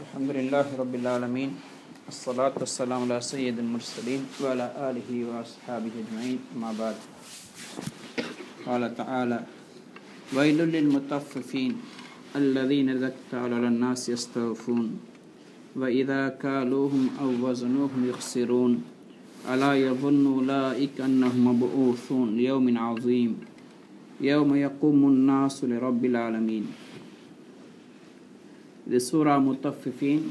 الحمد لله رب العالمين الصلاة والسلام على سيد المرسلين وعلى آله وأصحابه أجمعين ما بعد قال تعالى ويل للمطففين الذين إذا اكتالوا على الناس يستوفون وإذا كالوهم أو وزنوهم يخسرون ألا يظن أولئك أنهم مبعوثون ليوم عظيم يوم يقوم الناس لرب العالمين. இது சூரா முத்தஃபிஃபீன்,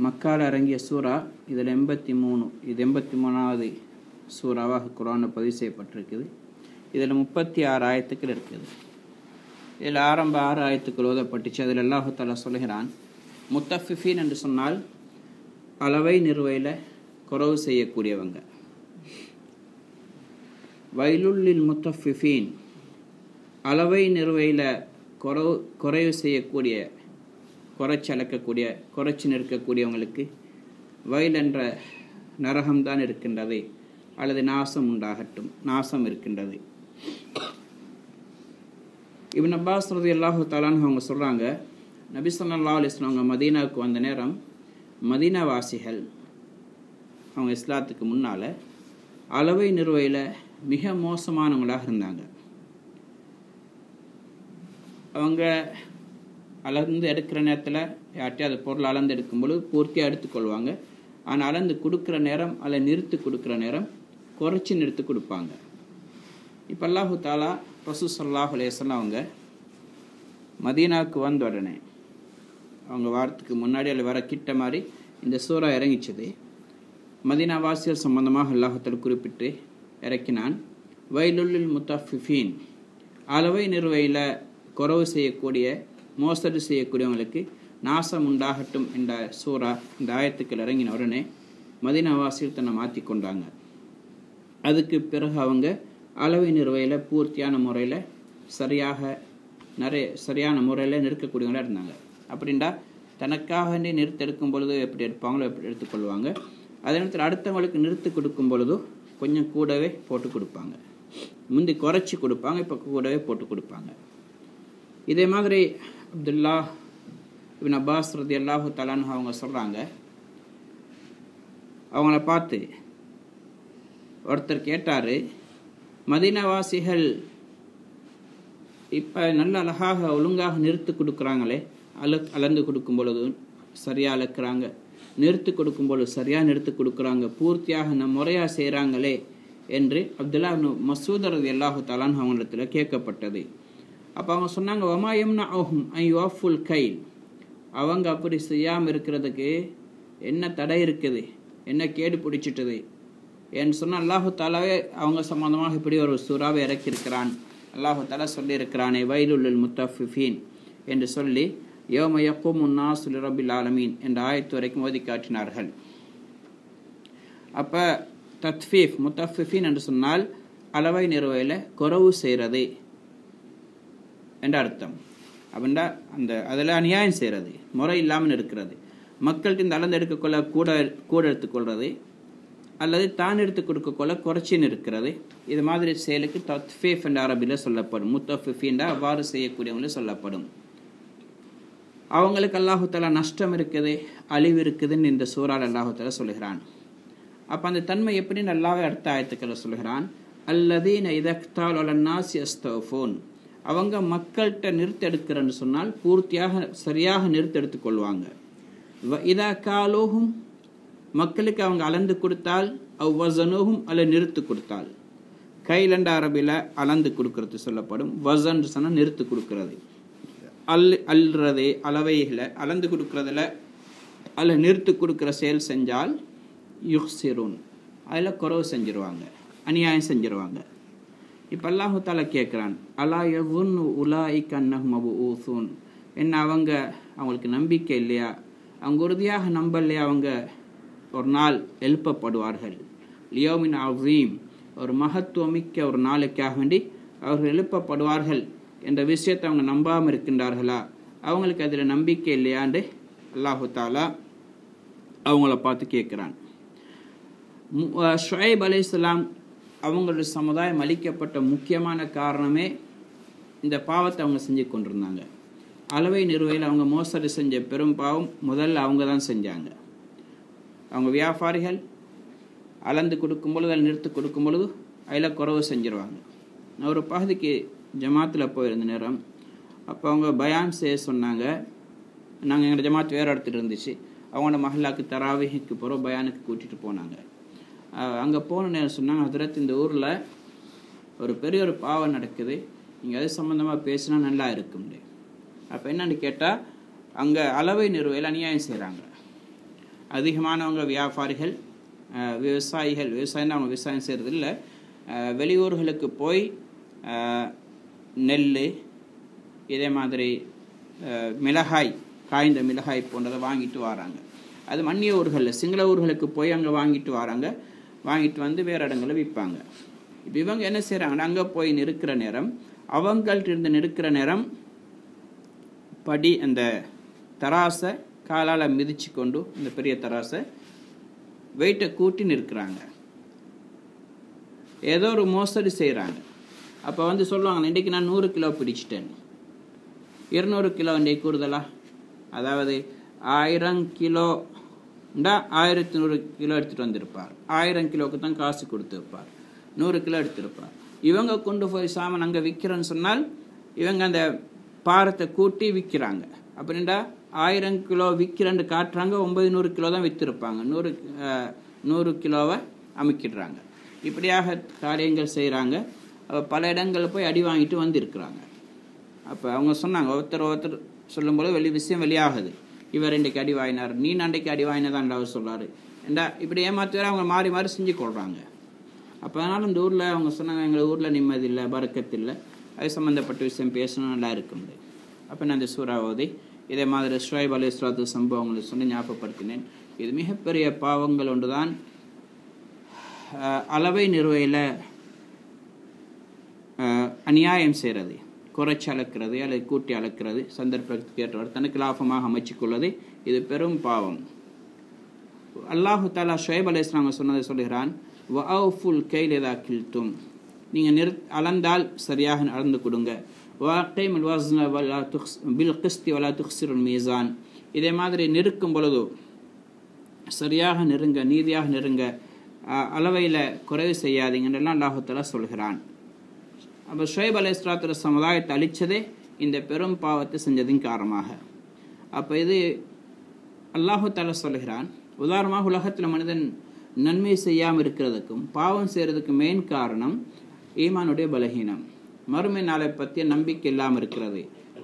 மக்கால் இறங்கிய சூரா. இதில் 83, இது 83வது சூறாவாக குர்ஆனில் பதிவு செய்யப்பட்டிருக்குது. இதில் 36 ஆயத்துக்கள் இருக்குது. இதில் ஆரம்ப 6 ஆயத்துக்கள் ஓதப்பட்டுச்சு. அதில் அல்லாஹ் தஆலா சொல்கிறான், முத்தஃபிஃபீன் என்று சொன்னால் அளவை நிறுவையில் குறைவு செய்யக்கூடியவங்க. வைலுல்லில் முத்தஃபிஃபீன், அளவை நிறுவையில் குறைவு செய்யக்கூடிய, குறைச்சி அளக்கக்கூடிய, குறைச்சி நிற்கக்கூடியவங்களுக்கு வயல் என்ற நரகம்தான் இருக்கின்றது, அல்லது நாசம் உண்டாகட்டும், நாசம் இருக்கின்றது. இப்னு அப்பாஸ் ரலியல்லாஹு தஆலா அவங்க சொல்கிறாங்க, நபி ஸல்லல்லாஹு அலைஹி வஸல்லம் அவங்க மதீனாவுக்கு வந்த நேரம் மதீனாவாசிகள் அவங்க இஸ்லாத்துக்கு முன்னால் அளவை நிறுவையில் மிக மோசமானவங்களாக இருந்தாங்க. அவங்க அளந்து எடுக்கிற நேரத்தில் யார்ட்டையும் அது பொருள் அளந்து எடுக்கும்போது பூர்த்தியாக எடுத்துக்கொள்வாங்க. ஆனால் அளந்து கொடுக்குற நேரம், அல்ல நிறுத்து கொடுக்குற நேரம் குறைச்சி நிறுத்து கொடுப்பாங்க. இப்போ அல்லாஹு தஆலா ரசூல் ஸல்லல்லாஹு அலைஹி வஸல்லம் அவங்க மதீனாவுக்கு வந்த உடனே, அவங்க வாரத்துக்கு முன்னாடி அல்ல வர கிட்ட மாதிரி இந்த சூறா இறங்கிச்சது. மதீனாவாசியர் சம்பந்தமாக அல்லாஹ் தஆலா குறிப்பிட்டு இறக்கினான், வைலுல்லில் முத்தஃபிஃபீன், அளவை நிறுவையில் குறைவு செய்யக்கூடிய, மோசடி செய்யக்கூடியவங்களுக்கு நாசம் உண்டாகட்டும் என்ற சூறா இந்த ஆயத்துக்கள் இறங்கின உடனே மதீனாவாசிகள் தன்னை மாற்றி கொண்டாங்க. அதுக்கு பிறகு அவங்க அளவை நிறுவையில் பூர்த்தியான முறையில் சரியான முறையில் நிற்கக்கூடியவங்களாக இருந்தாங்க. அப்படின்டா தனக்காக நிறுத்தெடுக்கும் பொழுது எப்படி எடுப்பாங்களோ எப்படி எடுத்துக்கொள்வாங்க. அதே நேரத்தில் அடுத்தவங்களுக்கு நிறுத்து கொடுக்கும் பொழுதோ கொஞ்சம் கூடவே போட்டு கொடுப்பாங்க. முந்தி குறைச்சி கொடுப்பாங்க, இப்போ கூடவே போட்டு கொடுப்பாங்க. இதே மாதிரி அப்துல்லா இப்னு அப்பாஸ் ரலியல்லாஹு தஆலா அவங்க சொல்கிறாங்க, அவங்கள பார்த்து ஒருத்தர் கேட்டார், மதீனாவாசிகள் இப்போ நல்ல அழகாக ஒழுங்காக நிறுத்து கொடுக்குறாங்களே, அளந்து கொடுக்கும் பொழுது சரியாக அளக்குறாங்க, நிறுத்து கொடுக்கும் பொழுது சரியாக நிறுத்து கொடுக்குறாங்க, பூர்த்தியாக முறையாக செய்கிறாங்களே என்று அப்துல்லா இப்னு மஸ்ஊத் ரலியல்லாஹு தஆலா அவங்களிடத்தில் கேட்கப்பட்டது. அப்போ அவங்க சொன்னாங்க, வமா யம்னஉஹும் அன் யுவஃபுல் கைல், அவங்க அப்படி செய்யாமல் இருக்கிறதுக்கு என்ன தடை இருக்குது, என்ன கேடு பிடிச்சிட்டது என்று சொன்னால் அல்லாஹு தஆலாவே அவங்க சம்பந்தமாக இப்படி ஒரு சூறாவை இறக்கியிருக்கிறான். அல்லாஹு தஆலா சொல்லியிருக்கிறானே வைலுல்லில் முத்தஃபிஃபீன் என்று சொல்லி யௌம யக்கூமுன் நாஸு லிரப்பில் ஆலமீன் என்ற ஆயத்து வரைக்கும் ஓதி காட்டினார்கள். அப்போ தத்ஃபீஃப், முத்தஃபிஃபீன் என்று சொன்னால் அளவை நிறுவையில் குறைவு செய்கிறது என்ற அர்த்தம். அப்படின்னா அதில் அநியாயம் செய்கிறது, முறை இல்லாமல் இருக்கிறது, மக்கள்கிட்ட இந்த அளந்து எடுக்கக்கொள்ள கூட எடுத்துக்கொள்வது, அல்லது தான் எடுத்து கொடுக்கக்கொள்ள குறைச்சின்னு இருக்கிறது. இது மாதிரி செயலுக்கு தத்ஃபீஃப் என்ற அரபியில் சொல்லப்படும். முத்தஃபிஃபீன்டா அவ்வாறு செய்யக்கூடியவங்களும் சொல்லப்படும். அவங்களுக்கு அல்லாஹு தஆலா நஷ்டம் இருக்குது, அழிவு இருக்குதுன்னு இந்த சூறால் அல்லாஹு தஆலா சொல்லுகிறான். அப்போ அந்த தன்மை எப்படின்னு அல்லாஹ்வே அடுத்த ஆயத்துக்களை சொல்லுகிறான், அல்லதீன இதா இக்தாலு அலன் நாஸி யஸ்தவ்ஃபூன், அவங்க மக்கள்கிட்ட நிறுத்தெடுக்கிறன்னு சொன்னால் பூர்த்தியாக சரியாக நிறுத்தெடுத்துக் கொள்வாங்க. இதா காலோகும், மக்களுக்கு அவங்க அளந்து கொடுத்தால், வஸனூஹும் அல்ல நிறுத்து கொடுத்தால், கைலண்ட அரபியில் அளந்து கொடுக்கறது சொல்லப்படும், வஸன் சொன்னால் நிறுத்து கொடுக்கறது, அல்றது அளவைகளை அளந்து கொடுக்கறதுல அல்ல நிறுத்து கொடுக்குற செயல் செஞ்சால் யுக்ஸிரூன், அதில் குறைவு செஞ்சிருவாங்க, அநியாயம் செஞ்சிருவாங்க. இப்போ அல்லாஹு தஆலா கேட்குறான், அலா யظுன்னு உலாயிக அன்னஹும் மபூஸூன், என்ன அவங்களுக்கு நம்பிக்கை இல்லையா, அவங்க உறுதியாக நம்பலையா அவங்க ஒரு நாள் எழுப்பப்படுவார்கள், லியௌமின் அஸீம், ஒரு மகத்துவமிக்க ஒரு நாளைக்காக வேண்டி அவர்கள் எழுப்பப்படுவார்கள் என்ற விஷயத்தை அவங்க நம்பாமல் இருக்கின்றார்களா, அவங்களுக்கு அதில் நம்பிக்கை இல்லையான்னு அல்லாஹு தஆலா அவங்கள பார்த்து கேட்குறான். ஷுஐப் அலைஹிஸ்ஸலாம் அவங்களுடைய சமுதாயம் அளிக்கப்பட்ட முக்கியமான காரணமே இந்த பாவத்தை அவங்க செஞ்சு கொண்டிருந்தாங்க. அளவை நிறுவையில் அவங்க மோசடி செஞ்ச பெரும் பாவம் முதல்ல அவங்க தான் செஞ்சாங்க. அவங்க வியாபாரிகள் அளந்து கொடுக்கும் பொழுது, அதில் நிறுத்து கொடுக்கும் பொழுது அதில் குறவு செஞ்சிருவாங்க. நான் ஒரு பகுதிக்கு ஜமாத்தில் போயிருந்த நேரம், அப்போ அவங்க பயான் செய்ய சொன்னாங்க. நாங்கள் எங்களோட ஜமாத் வேறு இடத்துல இருந்துச்சு. அவங்களோட மஹல்லாக்கு தராவிக்கு போகிறோம், பயானுக்கு கூட்டிகிட்டு போனாங்க. அங்கே போன நேரம் சொன்னாங்க, ஹதரத் இந்த ஊரில் ஒரு பெரிய ஒரு பாவம் நடக்குது, நீங்கள் அது சம்மந்தமாக பேசினா நல்லா இருக்கும். அப்போ என்னன்னு கேட்டால், அங்கே அளவை நிறுவையில் அநியாயம் செய்கிறாங்க. அதிகமானவங்க வியாபாரிகள், விவசாயிகள், விவசாயம் அவங்க விவசாயம் செய்கிறது இல்லை, வெளியூர்களுக்கு போய் நெல், இதே மாதிரி மிளகாய், காய்ந்த மிளகாய் போன்றதை வாங்கிட்டு வராங்க. அது மன்னிய ஊர்களில், சிங்கள ஊர்களுக்கு போய் அங்கே வாங்கிட்டு வராங்க. வாங்கிட்டு வந்து வேறு இடங்களில் விற்பாங்க. இப்போ இவங்க என்ன செய்கிறாங்கன்னா, அங்கே போய் நிற்கிற நேரம், அவங்கள்ட்ட இருந்து நிற்கிற நேரம் படி அந்த தராசை காலால் மிதிச்சு கொண்டு, இந்த பெரிய தராசை வெயிட்டை கூட்டி நிற்கிறாங்க. ஏதோ ஒரு மோசடி செய்கிறாங்க. அப்போ வந்து சொல்லுவாங்க, இன்றைக்கு நான் 100 கிலோ பிடிச்சிட்டேன், 200 கிலோ இன்றைக்கு கூடுதலா, அதாவது 1000 கிலோண்டா 1100 கிலோ எடுத்துகிட்டு வந்திருப்பார். 1000 கிலோவுக்கு தான் காசு கொடுத்துருப்பார், 100 கிலோ எடுத்திருப்பார். இவங்க கொண்டு போய் சாமான் அங்கே விற்கிறேன்னு சொன்னால், இவங்க அந்த பாரத்தை கூட்டி விற்கிறாங்க. அப்படின்டா 1000 கிலோ விற்கிறேன்னு காட்டுறாங்க, 900 கிலோ தான் விற்றுருப்பாங்க. 100 கிலோவை அமைக்கிடுறாங்க. இப்படியாக காரியங்கள் செய்கிறாங்க. பல இடங்களில் போய் அடி வாங்கிட்டு வந்திருக்கிறாங்க. அப்போ அவங்க சொன்னாங்க, ஒருத்தர் சொல்லும்போது விஷயம் வெளியாகுது. இவர் இன்றைக்கு அடி வாங்கினார், நீ அன்றைக்கு அடி வாங்கினதான் அவர் சொல்கிறாரு. ஏண்டா இப்படி ஏமாற்றி அவங்க மாறி மாறி செஞ்சு கொள்கிறாங்க. அப்போ அதனால் இந்த ஊரில் அவங்க சொன்னாங்க, எங்கள் ஊரில் நிம்மதி இல்லை, பரக்கத்து இல்லை, அது சம்மந்தப்பட்ட விஷயம் பேசணும், நல்லா இருக்கும். அப்போ நான் இந்த சூறாவதி இதே மாதிரி ஷுவைப் அலைஹிஸ்ஸலாத்து சம்பவங்களை சொல்லி ஞாபகப்படுத்தினேன். இது மிகப்பெரிய பாவங்கள் ஒன்று தான். அளவை நிறுவையில் அநியாயம் செய்கிறது, குறைச்சி அளக்கிறது அல்லது கூட்டி அளக்கிறது, சந்தர்ப்பத்துக்கு ஏற்றவர் தனக்கு லாபமாக அமைச்சிக்கொள்வது, இது பெரும் பாவம். அல்லாஹு தாலா ஷுவைப் அலைஹிஸ்ஸலாம் சொன்னதை சொல்கிறான், வஅஃபுல் கைல் இதா கில்தும், நீங்கள் அளந்தால் சரியாக அளந்து கொடுங்க. வஅகீமுல் வஸ்ன வலா பில் கிஸ்தி வலா துக்ஸிருல் மீசான், இதே மாதிரி நெருக்கும் பொழுது சரியாக நெருங்க, நீதியாக நெருங்க, அளவையில் குறைவு செய்யாதீங்கன்னெல்லாம் அல்லாஹு தஆலா சொல்கிறான். அப்போ ஷுவைப் அலைஹிஸ்ஸலாத்து சமுதாயத்தை அழித்ததே இந்த பெரும் பாவத்தை செஞ்சதின் காரணமாக. அப்போ இது அல்லாஹு தஆலா சொல்கிறான். உதாரணமாக உலகத்தில் மனிதன் நன்மை செய்யாமல் இருக்கிறதுக்கும் பாவம் செய்கிறதுக்கு மெயின் காரணம் ஈமானுடைய பலகீனம், மறுமை நாளை பற்றிய நம்பிக்கை இல்லாமல் இருக்கிறது.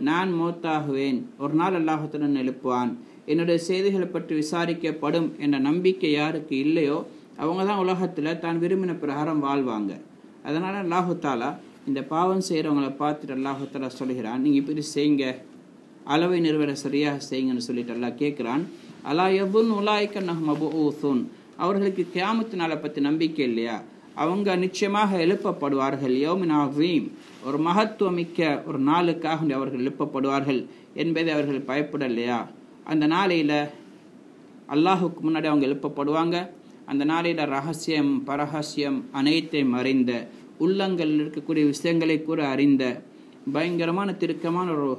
நான் மௌத்தாகுவேன், ஒரு நாள் அல்லாஹுடன் எழுப்புவான், என்னுடைய செய்திகளை பற்றி விசாரிக்கப்படும் என்ற நம்பிக்கை யாருக்கு இல்லையோ அவங்க தான் உலகத்தில் தான் விரும்பின பிரகாரம் வாழ்வாங்க. அதனால் அல்லாஹு தாலா இந்த பாவம் செய்கிறவங்களை பார்த்துட்டு அல்லாஹு தாலா சொல்கிறான், நீங்கள் இப்படி செய்யுங்க, அளவை நிறுவன சரியாக செய்யுங்கன்னு சொல்லிட்டு அல்லாஹ் கேட்குறான். அலா யதுன் உலாய்க அன்னஹும் மபூஊஸூன், அவர்களுக்கு கியாமத்து நாளை பற்றி நம்பிக்கை இல்லையா? அவங்க நிச்சயமாக எழுப்பப்படுவார்கள். யௌமின் அஸீம், ஒரு மகத்துவமிக்க ஒரு நாளுக்காக அவர்கள் எழுப்பப்படுவார்கள் என்பதை அவர்கள் பயப்படலையா? அந்த நாளையில் அல்லாஹுக்கு முன்னாடி அவங்க எழுப்பப்படுவாங்க. அந்த நாளையில் ரகசியம் பரகசியம் அனைத்தையும் அறிந்த, உள்ளங்களில் இருக்கக்கூடிய விஷயங்களை கூட அறிந்த, பயங்கரமான திருக்கமான ஒரு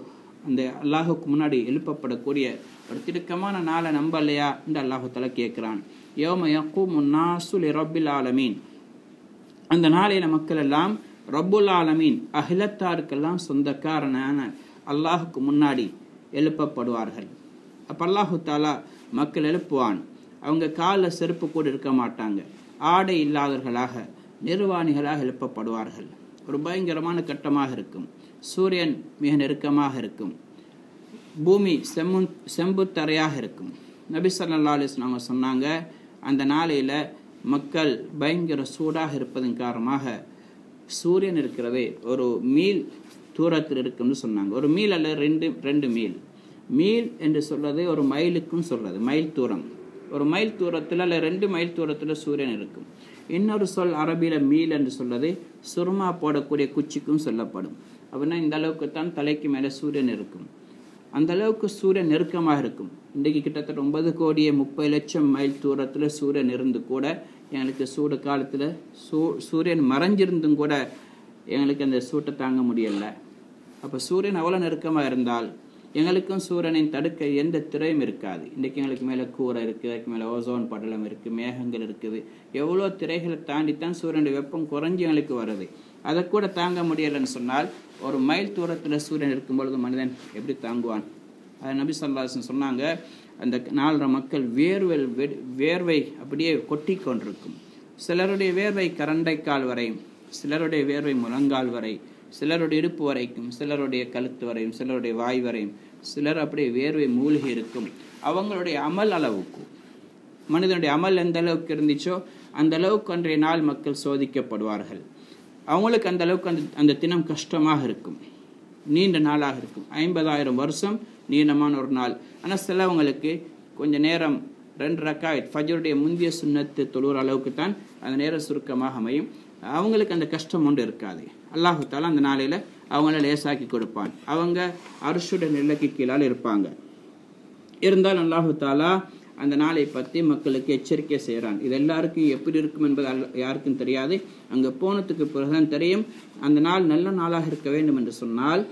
அந்த அல்லாஹுக்கு முன்னாடி எழுப்பப்படக்கூடிய ஒரு திருக்கமான நாளை நம்பலையா என்று அல்லாஹு தஆலா கேட்குறான். யௌம யகூமுன் நாஸு லிரப்பில் ஆலமீன், அந்த நாளையில் மக்கள் எல்லாம் ரப்புல் ஆலமீன் அகிலத்தாருக்கெல்லாம் சொந்தக்காரனான அல்லாஹுக்கு முன்னாடி எழுப்பப்படுவார்கள். அப்போ அல்லாஹு தாலா மக்கள் எழுப்புவான். அவங்க காலில் செருப்பு கூட இருக்க மாட்டாங்க, ஆடை இல்லாதவர்களாக நிர்வாணிகளாக எழுப்பப்படுவார்கள். ஒரு பயங்கரமான கட்டமாக இருக்கும். சூரியன் மிக நெருக்கமாக இருக்கும், பூமி செம்புத்தரையாக இருக்கும். நபி ஸல்லல்லாஹு அலைஹி வஸல்லம் சொன்னாங்க, அந்த நாளையில் மக்கள் பயங்கர சூடாக இருப்பதன் காரணமாக சூரியன் இருக்கிறதே ஒரு மீல் தூரத்தில் இருக்குன்னு சொன்னாங்க. ஒரு மீல் அல்ல, ரெண்டு மீல். மீல் என்று சொல்றது ஒரு மைலுக்கும் சொல்றது, மைல் தூரம். ஒரு மைல் தூரத்தில் அல்ல 2 மைல் தூரத்தில் சூரியன் இருக்கும். இன்னொரு சொல் அரபியில் மீல் என்று சொல்றது சுருமா போடக்கூடிய குச்சிக்கும் சொல்லப்படும். அப்படின்னா இந்த அளவுக்கு தான் தலைக்கு மேலே சூரியன் இருக்கும். அந்த அளவுக்கு சூரியன் நெருக்கமாக இருக்கும். இன்றைக்கு கிட்டத்தட்ட 9,30,00,000 மைல் தூரத்தில் சூரியன் இருந்து கூட எங்களுக்கு சூடு காலத்தில் சூரியன் மறைஞ்சிருந்தும் கூட எங்களுக்கு அந்த சூட்டை தாங்க முடியலை. அப்போ சூரியன் அவ்வளோ நெருக்கமாக இருந்தால் எங்களுக்கும் சூரியனின் தடுக்க எந்த திரையும் இருக்காது. இன்றைக்கு எங்களுக்கு மேலே கூரை இருக்குது, அதுக்கு மேலே ஓசோன் படலம் இருக்குது, மேகங்கள் இருக்குது, எவ்வளோ திரைகளை தாண்டித்தான் சூரியனுடைய வெப்பம் குறைஞ்சி எங்களுக்கு வருது. அதை கூட தாங்க முடியலைன்னு சொன்னால் ஒரு மைல் தூரத்தில் சூரியன் இருக்கும் பொழுது மனிதன் எப்படி தாங்குவான்? அது நபி ஸல்லல்லாஹு அலைஹி வஸல்லம் சொன்னாங்க, அந்த நாலரை மக்கள் வேர்வை அப்படியே கொட்டி கொண்டிருக்கும். சிலருடைய வேர்வை கரண்டைக்கால் வரையும், சிலருடைய வேர்வை முழங்கால் வரை, சிலருடைய இடுப்பு வரைக்கும், சிலருடைய கழுத்து வரையும், சிலருடைய வாய் வரையும், சிலர் அப்படியே வேர்வை மூழ்கி இருக்கும். அவங்களுடைய அமல் அளவுக்கு, மனிதனுடைய அமல் எந்த அளவுக்கு இருந்துச்சோ அந்த அளவுக்கு அன்றைய நாள் மக்கள் சோதிக்கப்படுவார்கள். அவங்களுக்கு அந்த அளவுக்கு அந்த தினம் கஷ்டமாக இருக்கும், நீண்ட நாளாக இருக்கும். 50,000 வருஷம் நீளமான ஒரு நாள். ஆனால் சிலவங்களுக்கு கொஞ்ச நேரம் 2 ரக்காயத் ஃபஜ்ருடைய முந்திய சுன்னத்து தொழுகிற அளவுக்கு தான் அந்த நேரம் சுருக்கமாக அமையும். அவங்களுக்கு அந்த கஷ்டம் ஒன்று இருக்காது. அல்லாஹு தாலா அந்த நாளையில் அவங்கள லேசாக்கி கொடுப்பான். அவங்க அர்ஷுடைய நிலைக்கு கீழால் இருப்பாங்க. இருந்தாலும் அல்லாஹு தாலா அந்த நாளை பற்றி மக்களுக்கு எச்சரிக்கை செய்கிறான். இது எல்லாருக்கும் எப்படி இருக்கும் என்பது யாருக்கும் தெரியாது. அங்கே போனதுக்கு பிறகுதான் தெரியும். அந்த நாள் நல்ல நாளாக இருக்க வேண்டும் என்று சொன்னால்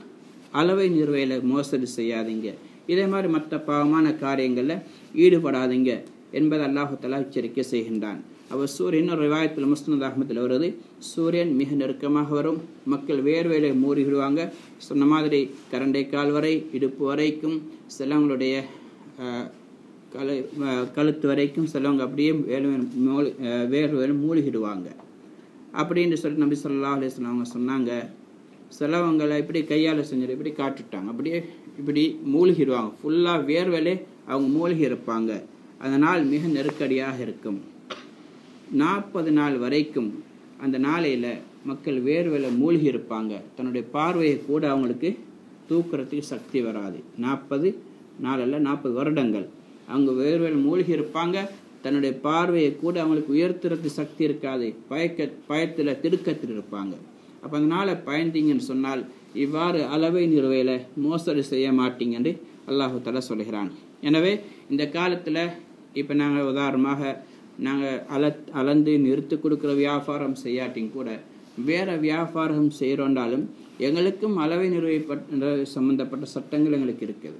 அளவை நிறுவையில் மோசடி செய்யாதீங்க, இதே மாதிரி மற்ற பாவமான காரியங்களில் ஈடுபடாதீங்க என்பதை அல்லாஹு தஆலா எச்சரிக்கை செய்கின்றான். அவர் சூரியன் ஒரு ரிவாயத்தில் முஸ்னத் அஹ்மதில் வருது, சூரியன் மிக நெருக்கமாக வரும், மக்கள் வேர்வையில மூழ்கிடுவாங்க. சொன்ன மாதிரி கரண்டை கால் வரை, இடுப்பு வரைக்கும், சிலவங்களுடைய கழுத்து வரைக்கும், சிலவங்க அப்படியே வேர்வையில் மூழ்கிடுவாங்க அப்படின்னு சொல்லி நபி ஸல்லல்லாஹு அலைஹி வஸல்லம் அவங்க சொன்னாங்க. சிலவங்களை இப்படி கையால் செஞ்சுட்டு இப்படி காட்டுட்டாங்க, அப்படியே இப்படி மூழ்கிடுவாங்க, ஃபுல்லாக வேர்வையிலே அவங்க மூழ்கி இருப்பாங்க. அதனால் மிக நெருக்கடியாக இருக்கும். 40 நாள் வரைக்கும் அந்த நாளையில் மக்கள் வேர்வையில் மூழ்கி இருப்பாங்க. தன்னுடைய பார்வையை கூட அவங்களுக்கு தூக்குறதுக்கு சக்தி வராது. 40 நாளல்ல 40 வருடங்கள் அவங்க வேர்வையில் மூழ்கி இருப்பாங்க. தன்னுடைய பார்வையை கூட அவங்களுக்கு உயர்த்துறதுக்கு சக்தி இருக்காது. பயத்தில் திடுக்கத்தில் இருப்பாங்க. அப்போ அந்த நாளை பயந்தீங்கன்னு சொன்னால் இவ்வாறு அளவை நிறுவையில் மோசடி செய்ய மாட்டீங்கன்னு அல்லாஹு தஆலா சொல்கிறான். எனவே இந்த காலத்தில் இப்போ நாங்கள் உதாரணமாக நாங்கள் அளந்து நிறுத்து கொடுக்குற வியாபாரம் செய்யாட்டிங்க கூட வேறு வியாபாரம் செய்கிறோண்டாலும் எங்களுக்கும் அளவை நிறுவப்பட்ட சம்மந்தப்பட்ட சட்டங்கள் எங்களுக்கு இருக்குது.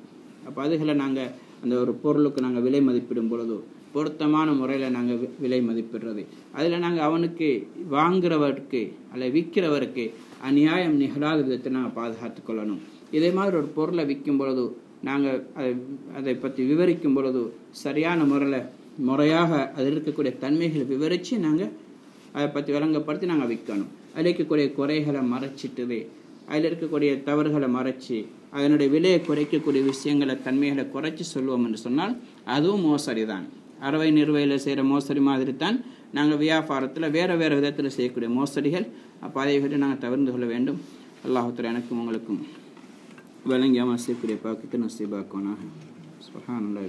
அப்போ அதுகளை நாங்கள் அந்த ஒரு பொருளுக்கு நாங்கள் விலை மதிப்பிடும் பொழுதோ பொருத்தமான முறையில் நாங்கள் விலை மதிப்பிடுறது, அதில் நாங்கள் அவனுக்கு வாங்குறவருக்கு அல்ல விற்கிறவருக்கு அநியாயம் நிகழாத விதத்தை நாங்கள் பாதுகாத்து கொள்ளணும். இதே மாதிரி ஒரு பொருளை விற்கும் பொழுது நாங்கள் அதை பற்றி விவரிக்கும் பொழுது சரியான முறையாக அதில் இருக்கக்கூடிய தன்மைகளை விவரித்து நாங்கள் அதை பற்றி விளங்கப்படுத்தி நாங்கள் விற்கணும். அதில் இருக்கக்கூடிய குறைகளை மறைச்சிட்டுது, அதில் இருக்கக்கூடிய தவறுகளை மறைச்சி அதனுடைய விலையை குறைக்கக்கூடிய விஷயங்களை தன்மைகளை குறைச்சி சொல்லுவோம் என்று சொன்னால் அதுவும் மோசடி தான். அறவை நிறுவையில் செய்கிற மோசடி மாதிரி தான் நாங்கள் வியாபாரத்தில் வேறு விதத்தில் செய்யக்கூடிய மோசடிகள். அப்போ அதை விட்டு நாங்கள் தவிர்த்து கொள்ள வேண்டும். அல்லாஹ் தஆலா எனக்கும் உங்களுக்கும் விளங்கியாமல் செய்யக்கூடிய பாக்கியத்தை நசீபாக்குவானாக. சுப்ஹானல்லாஹ்.